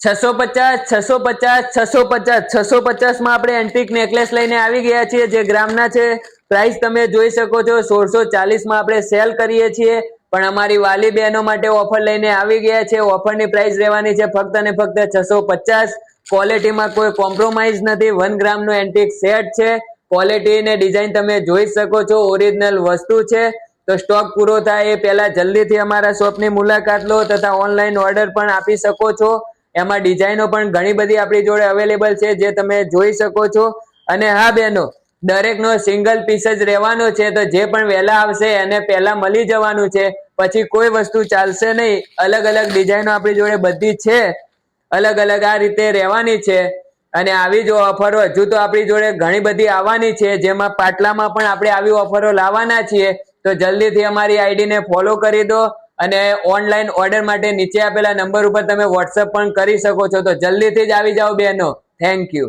650 650 650 650 માં આપણે antique necklace લઈને આવી ગયા છીએ જે ગ્રામના છે। પ્રાઇસ તમે જોઈ શકો છો 1640 માં આપણે સેલ કરીએ છીએ, પણ અમારી વાલી બહેનો માટે ઓફર લઈને આવી ગયા છે। ઓફરની પ્રાઇસ રહેવાની છે ફક્ત અને ફક્ત 650। ક્વોલિટીમાં કોઈ કોમ્પ્રોમાઇઝ નથી। 1 ગ્રામનો એન્ટિક સેટ છે। ક્વોલિટી ને ડિઝાઇન તમે જોઈ શકો છો, ઓરિજિનલ વસ્તુ છે। તો સ્ટોક પૂરો થાય એ પહેલા જલ્દીથી અમારા શોપની મુલાકાત લો તથા ઓનલાઈન ઓર્ડર પણ આપી શકો છો। એમાં ડિઝાઇનો પણ ઘણી બધી આપણી જોડે અવેલેબલ છે જે તમે જોઈ શકો છો। અને હા બહેનો, દરેકનો સિંગલ પીસ જ રહેવાનો છે, તો જે પણ વહેલા આવશે એને પહેલા મળી જવાનું છે, પછી કોઈ વસ્તુ ચાલશે નહીં। અલગ અલગ ડિઝાઇનો આપણી જોડે બધી છે, અલગ અલગ આ રીતે રહેવાની છે। અને આવી જો ઓફરો હજુ તો આપણી જોડે ઘણી બધી આવવાની છે, જેમાં પાટલામાં પણ આપણે આવી ઓફરો લાવવાના છીએ। તો જલ્દીથી અમારી આઈડીને ફોલો કરી દો અને ઓનલાઈન ઓર્ડર માટે નીચે આપેલા નંબર ઉપર તમે વોટ્સઅપ પણ કરી શકો છો। તો જલ્દીથી જ આવી જાઓ બહેનો। Thank you.